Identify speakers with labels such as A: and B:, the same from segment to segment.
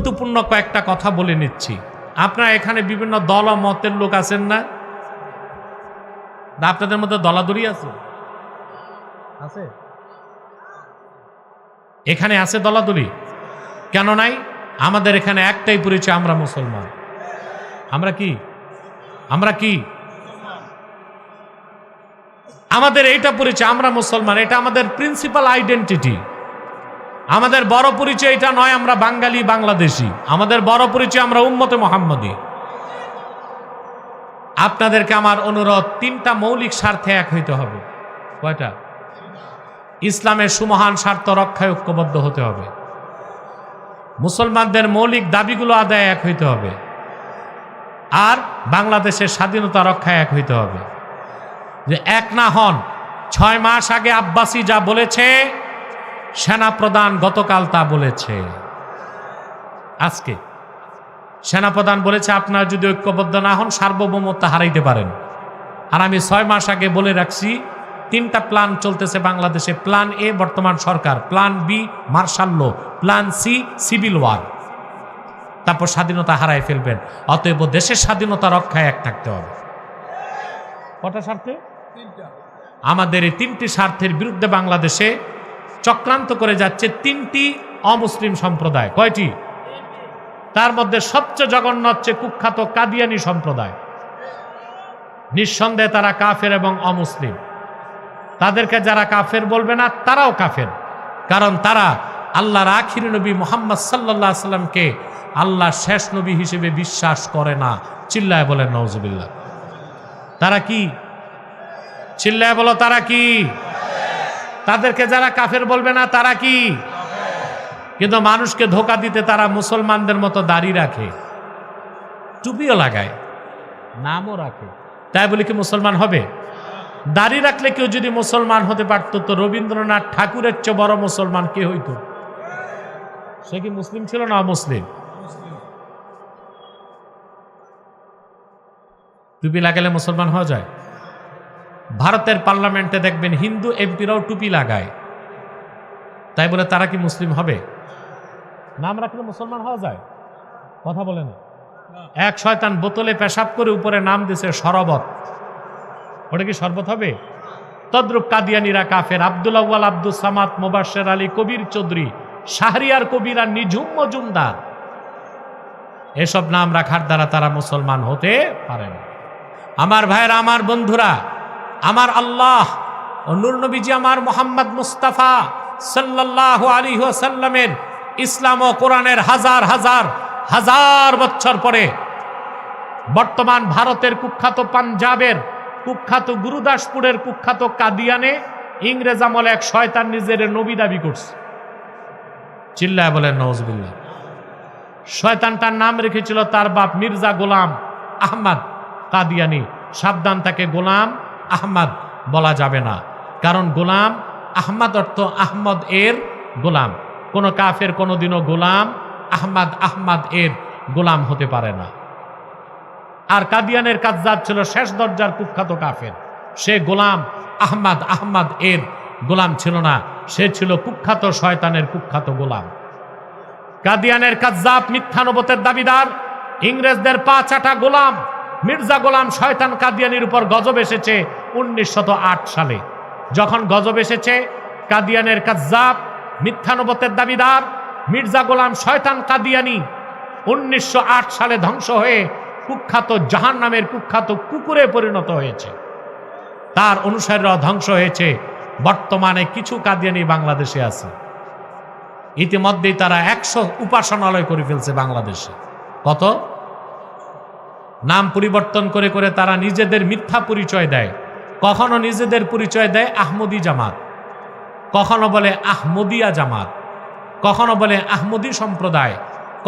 A: গুরুত্বপূর্ণ কয়েকটা কথা বলে নিচ্ছি। আপনারা এখানে বিভিন্ন দল ও মতের লোক আছেন না? আপনাদের মধ্যে দলাদলি আছে? আছে এখানে আছে দলাদলি? কেন নাই? আমাদের এখানে একটাই পরিচয়, আমরা মুসলমান। আমরা কি? আমরা কি? আমাদের এইটা পরিচয়, আমরা মুসলমান। এটা আমাদের প্রিন্সিপাল আইডেন্টিটি। আমাদের বড় পরিচয় এটা নয় আমরা বাঙালি বাংলাদেশি। আমাদের বড় পরিচয় আমরা উম্মতে মুহাম্মদী। আপনাদেরকে আমার অনুরোধ, তিনটা মৌলিক স্বার্থে এক হইতে হবে। কয়টা? ইসলামের সুমহান স্বার্থ রক্ষায় ঐক্যবদ্ধ হতে হবে, মুসলমানদের মৌলিক দাবিগুলো আদায় এক হইতে হবে, আর বাংলাদেশের স্বাধীনতা রক্ষায় এক হইতে হবে। যে এক না হন, 6 মাস আগে আব্বাসী যা বলেছে, সেনাপ্রধান গতকাল তা বলেছে। আজকে সেনাপ্রধান বলেছে আপনারা যদি ঐক্যবদ্ধ না হন সার্বভৌমত্ব হারাইতে পারেন। আর আমি 6 মাস আগে বলে রাখছি 3টা প্ল্যান চলতেছে বাংলাদেশে। প্ল্যান এ বর্তমান সরকার, plan B martial law, plan C civil war. তারপর স্বাধীনতা হারাই ফেলবেন। অতএব দেশের স্বাধীনতা রক্ষায় এক থাকতে হবে। কটা স্বার্থে? আমাদের এই 3টি স্বার্থের বিরুদ্ধে বাংলাদেশে চক্রান্ত করে যাচ্ছে 3টি অমুসলিম সম্প্রদায়। কয়টি? তার মধ্যে সবচেয়ে জঘন্য হচ্ছে কুখ্যাত কাদিয়ানি সম্প্রদায়। নিঃসন্দেহে তারা কাফের এবং অমুসলিম। তাদেরকে যারা কাফের বলবে না তারাও কাফের, কারণ তারা আল্লাহর আখির নবী মুহাম্মদ সাল্লাল্লাহু আলাইহি সাল্লামকে আল্লাহর শেষ নবী হিসেবে বিশ্বাস করে না। চিল্লায় বলেন নাউজুবিল্লাহ। তারা কি? চিল্লায় বলো, তারা কি? তাদেরকে যারা কাফের বলবে না তারা কি? কিন্তু মানুষকে ধোঁকা দিতে তারা মুসলমানদের মতো দাড়ি রাখে, টুপিও লাগায়, নামও রাখে। তাই বলে কি মুসলমান হবে? দাড়ি রাখলে কেউ যদি মুসলমান হতে পারত তো রবীন্দ্রনাথ ঠাকুরের চেয়ে বড় মুসলমান কে হইতো? সে কি মুসলিম ছিল না অমুসলিম? টুপি লাগালে মুসলমান হওয়া যায়? ভারতের পার্লামেন্টে দেখবেন হিন্দু এমপিরাও টুপি লাগায়। তাই বলে তারা কি মুসলিম হবে? নাম রাখলে মুসলমান হওয়া যায়? কথা বলে না। এক শয়তান বোতলে পেশাব করে উপরে নাম দিছে শরবত, ওটা কি শরবত হবে? তদ্রুপ কাদিয়ানিরা কাফের। আব্দুল আউয়াল, আব্দুল সামাদ, মুবাশশির আলী, কবির চৌধুরী, শাহরিয়ার কবির আর নিঝুম মজুমদার, এসব নাম রাখার দ্বারা তারা মুসলমান হতে পারে না। আমার ভাইয়েরা, আমার বন্ধুরা, আমার আল্লাহ ও নূর নবীজি আমার মুহাম্মদ মুস্তাফা সাল্লাল্লাহু আলাইহি ওয়াসাল্লামের ইসলাম ও কোরআনের হাজার হাজার হাজার বছর পরে বর্তমান ভারতের কুখ্যাত পাঞ্জাবের কুখ্যাত গুরুদাসপুরের কুখ্যাত কাদিয়ানে ইংরেজ আমলে এক শয়তান নিজের নবী দাবি করছে। চিল্লায় বলেন নাউজুবিল্লাহ। শয়তানটার নাম রেখেছিল তার বাপ মির্জা গোলাম আহমদ কাদিয়ানি। সাবধান, তাকে গোলাম আহমদ বলা যাবে না, কারণ গোলাম আহমদ অর্থ আহমদ এর গোলাম। কোন কাফের কোনোদিনও গোলাম আহমদ এর গোলাম হতে পারে না। আর কাদিয়ানের কাজ্জাব ছিল শেষ দরজার কুখ্যাত কাফের। সে গোলাম আহমদ এর গোলাম ছিল না, সে ছিল কুখ্যাত শয়তানের কুখ্যাত গোলাম। কাদিয়ানের কাজ্জাব মিথ্যানবতের দাবিদার, ইংরেজদের পা চাটা গোলাম মির্জা গোলাম শয়তান কাদিয়ানির উপর গজব এসেছে 1908 সালে। যখন গজব এসেছে, কাদিয়ানের কাজ্জাব মিথ্যানবতের দাবিদার মির্জা গোলাম শয়তান কাদিয়ানি 1908 সালে ধ্বংস হয়ে কুখ্যাত জাহান্নামের কুখ্যাত কুকুরে পরিণত হয়েছে। তার অনুসারীরা ধ্বংস হয়েছে। বর্তমানে কিছু কাদিয়ানি বাংলাদেশে আছে। ইতিমধ্যেই তারা 100 উপাসনালয় করে ফেলছে বাংলাদেশে। কত? নাম পরিবর্তন করে করে তারা নিজেদের মিথ্যা পরিচয় দেয়। কখনো নিজেদের পরিচয় দেয় আহমদি জামাত, কখনো বলে আহমদিয়া জামাত, কখনো বলে আহমদি সম্প্রদায়,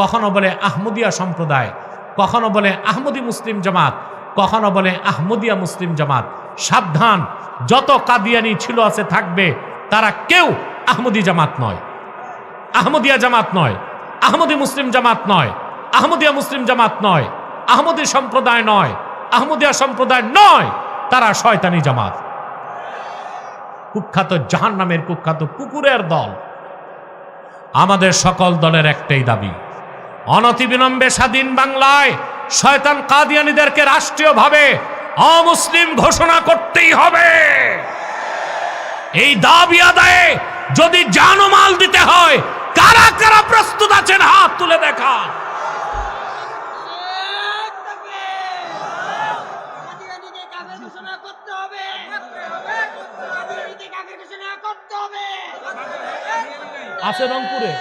A: কখনো বলে আহমদিয়া সম্প্রদায়, কখনো বলে আহমদি মুসলিম জামাত, কখনো বলে আহমদিয়া মুসলিম জামাত। সাবধান, যত কাদিয়ানি ছিল আছে থাকবে, তারা কেউ আহমদি জামাত নয়, আহমদিয়া জামাত নয়, আহমদি মুসলিম জামাত নয়, আহমদিয়া মুসলিম জামাত নয়, আহমদি সম্প্রদায় নয়, আহমদিয়া সম্প্রদায় নয়, তারা শয়তানি জামাত, কুখ্যাত জাহান্নামের কুখ্যাত কুকুরের দল। আমাদের সকল দলের একটাই দাবি, অনতিবিলম্বে স্বাধীন বাংলায় শয়তান কাদিয়ানীদেরকে রাষ্ট্রীয়ভাবে অমুসলিম ঘোষণা করতেই হবে। এই দাবি আদায়ে যদি জানমাল দিতে হয়, কারা কারা প্রস্তুত আছেন হাত তুলে দেখান। আছে রংপুরে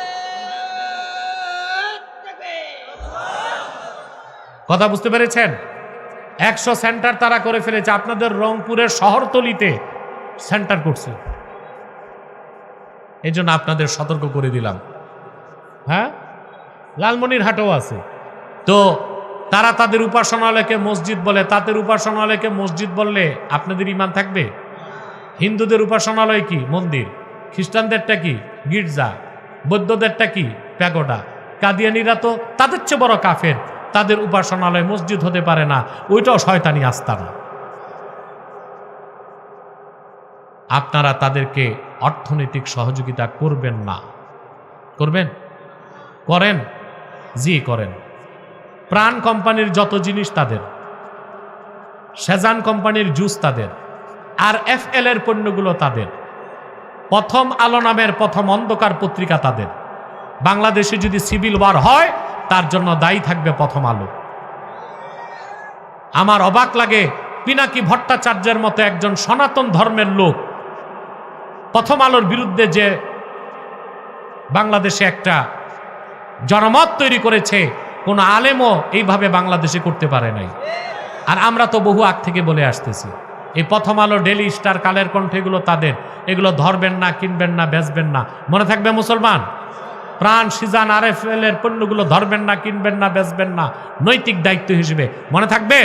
A: কথা বুঝতে পেরেছেন? 100 সেন্টার তারা করে ফেলেছে। আপনাদের রংপুরের শহরতলিতে সেন্টার করছে, এই জন্য আপনাদের সতর্ক করে দিলাম। হ্যাঁ, লালমনিরহাটেও আছে। তো তারা তাদের উপাসনালয়কে মসজিদ বলে, তাদের উপাসনালয়কে মসজিদ বললে আপনাদের ঈমান থাকবে? হিন্দুদের উপাসনালয় কি? মন্দির। খ্রিস্টানদেরটা কি? গির্জা। বৌদ্ধদেরটা কি? প্যাগোডা। কাদিয়ানীরা তো তাদের চেয়ে বড় কাফের, তাদের উপাসনালয় মসজিদ হতে পারে না, ওইটাও শয়তানি আস্তানা। আপনারা তাদেরকে অর্থনৈতিক সহযোগিতা করবেন না। করবেন? করেন? জি করেন। প্রাণ কোম্পানির যত জিনিস তাদের, সেজান কোম্পানির জুস তাদের, আর FL এর পণ্যগুলো তাদের, প্রথম আলো নামের প্রথম অন্ধকার পত্রিকা তাদের। বাংলাদেশে যদি সিভিল ওয়ার হয় তার জন্য দায়ী থাকবে প্রথম আলো। আমার অবাক লাগে, পিনাকি ভট্টাচার্যের মতো একজন সনাতন ধর্মের লোক প্রথম আলোর বিরুদ্ধে যে বাংলাদেশে একটা জনমত তৈরি করেছে, কোন আলেমও এইভাবে বাংলাদেশে করতে পারে নাই। আর আমরা তো বহু আগ থেকে বলে আসতেছি, এই প্রথম আলো, ডেলি স্টার, কালের কণ্ঠ, এগুলো তাদের। এগুলো ধরবেন না, কিনবেন না, বেচবেন না। মনে থাকবে মুসলমান? প্রাণ, সিজান, RFL এর পণ্যগুলো ধরবেন না, কিনবেন না, বেচবেন না, নৈতিক দায়িত্ব হিসেবে মনে থাকবে।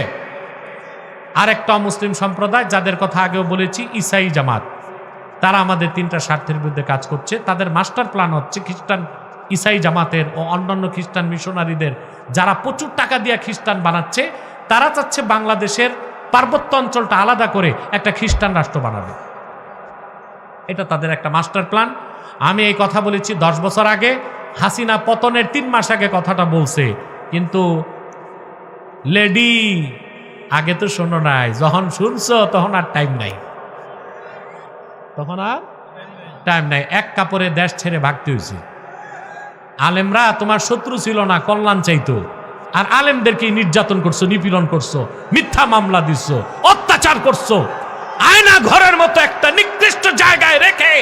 A: আরেকটা মুসলিম সম্প্রদায় যাদের কথা আগেও বলেছি, ইসাই জামাত, তারা আমাদের 3টা স্বার্থের বিরুদ্ধে কাজ করছে। তাদের মাস্টার প্ল্যান হচ্ছে খ্রিস্টান ইসাই জামাতের ও অন্যান্য খ্রিস্টান মিশনারিদের, যারা প্রচুর টাকা দিয়ে খ্রিস্টান বানাচ্ছে, তারা চাচ্ছে বাংলাদেশের পার্বত্য অঞ্চলটা আলাদা করে একটা খ্রিস্টান রাষ্ট্র বানাবে। এটা তাদের একটা মাস্টার প্ল্যান। আমি এই কথা বলেছি 10 বছর আগে, হাসিনা পতনের 3 মাস আগে কথাটা বলছে, কিন্তু লেডি আগে তো শোনো নাই, যখন শুনছো তখন আর টাইম নাই, তখন আর টাইম নাই। এক কাপড়ে দেশ ছেড়ে ভাগতে হয়েছে। আলেমরা তোমার শত্রু ছিল না, কল্যাণ চাইতো, আর আলেমদেরকে নির্যাতন করছো, নিপীড়ন করছো, মিথ্যা মামলা দিচ্ছ, অত্যাচার করছো, আয়না ঘরের মতো একটা নিকৃষ্ট জায়গায় রেখে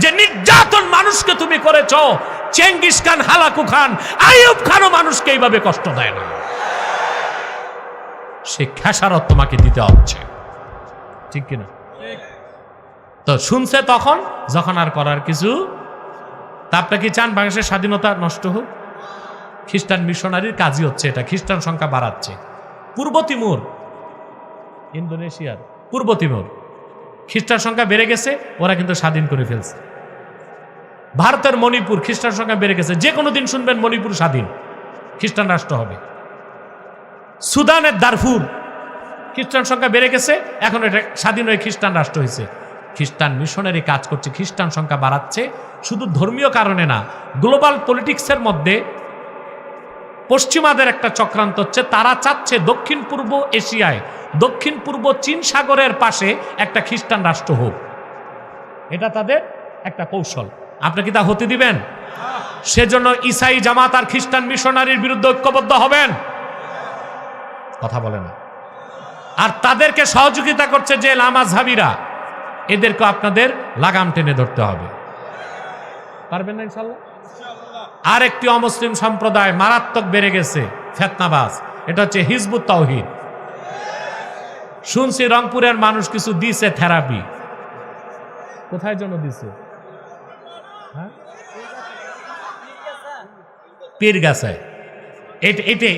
A: যে নির্যাতন মানুষকে তুমি করেছো। Genghis Khan, Hulagu Khan, Ayub খানও মানুষকে এইভাবে কষ্ট দেয় না। সে খেসারত তোমাকে দিতে হচ্ছে, ঠিক কিনা? তো শুনছে তখন, যখন আর করার কিছু। তা আপনি কি চান বাংলাদেশের স্বাধীনতা নষ্ট হোক? খ্রিস্টান মিশনারির কাজই হচ্ছে এটা, খ্রিস্টান সংখ্যা বাড়াচ্ছে। পূর্ব তিমুর, ইন্দোনেশিয়ার পূর্ব তিমুর, খ্রিস্টান সংখ্যা বেড়ে গেছে, ওরা কিন্তু স্বাধীন করে ফেলছে। ভারতের মণিপুর, খ্রিস্টান সংখ্যা বেড়ে গেছে, যে কোনো দিন শুনবেন মণিপুর স্বাধীন, খ্রিস্টান রাষ্ট্র হবে। সুদানের দারফুর, খ্রিস্টান সংখ্যা বেড়ে গেছে, এখন এটা স্বাধীন হয়ে খ্রিস্টান রাষ্ট্র হয়েছে। খ্রিস্টান মিশনারি কাজ করছে, খ্রিস্টান সংখ্যা বাড়াচ্ছে। শুধু ধর্মীয় কারণে না, গ্লোবাল পলিটিক্সের মধ্যে পশ্চিমাদের একটা চক্রান্ত হচ্ছে। তারা চাচ্ছে দক্ষিণ পূর্ব এশিয়ায়, দক্ষিণ পূর্ব চীন সাগরের পাশে একটা খ্রিস্টান রাষ্ট্র হোক। এটা তাদের একটা কৌশল। আপনি কি তা হতে দিবেন? সেজন্য ইসাই জামাত আর খ্রিস্টান মিশনারির বিরুদ্ধে ঐক্যবদ্ধ হবেন। কথা বলে না। আর তাদেরকে সহযোগিতা করছে যে লামাযহাবীরা, এদেরকে আপনাদের লাগাম টেনে ধরতে হবে। পারবেন না ইনশাআল্লাহ? আর একটি অমুসলিম সম্প্রদায় মারাত্মক বেড়ে গেছে, ফেতনাবাজ, এটা হচ্ছে হিজবুত তাওহীদ। শুনছি রংপুরের মানুষ কিছু দিছে থেরাপি। কোথায় জন্য দিছে? পীরগাছায়।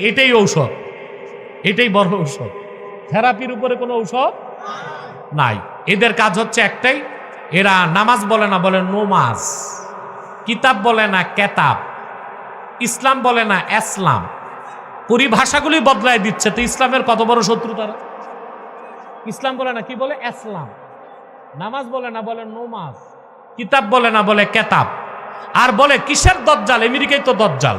A: এটাই ঔষধ, এটাই বড় ঔষধ। থেরাপির উপরে কোনো ঔষধ নাই। এদের কাজ হচ্ছে একটাই, এরা নামাজ বলে না, বলে নোমাজ, কিতাব বলে না কেতাব, ইসলাম বলে না ইসলাম, পরিভাষাগুলি বদলায় দিচ্ছে। তো ইসলামের কত বড় শত্রু তারা। ইসলাম বলে না, কি বলে? ইসলাম। নামাজ বলে না, বলে নোমাজ, কিতাব বলে না, বলে কেতাব। আর বলে কিসের দজ্জাল? আমেরিকায় তো দজ্জাল।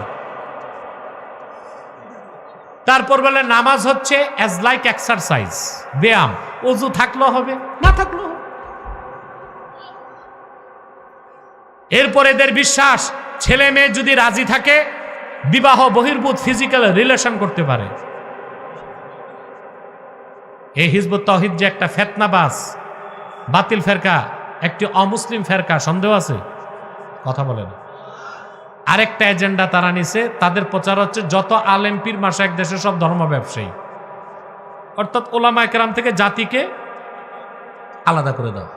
A: তারপর বলে নামাজ হচ্ছে অ্যাজ লাইক এক্সারসাইজ, ব্যায়াম। ওযু থাকলেও হবে, না থাকলেও হবে। এরপর এদের বিশ্বাস ছেলে মেয়ে যদি রাজি থাকে বিবাহ বহির্ভূত ফিজিক্যাল রিলেশন করতে পারে। এই হিজবুত তাওহীদ যে একটা ফেতনাবাজ বাতিল ফেরকা, একটি অমুসলিম ফেরকা, সন্দেহ আছে? কথা বলে না। আরেকটা এজেন্ডা তারা নিছে, তাদের প্রচার হচ্ছে যত আলেম পীর মাশায়েখ দেশে সব ধর্ম ব্যবসায়ী, অর্থাৎ ওলামায়ে কেরাম থেকে জাতিকে আলাদা করে দাও।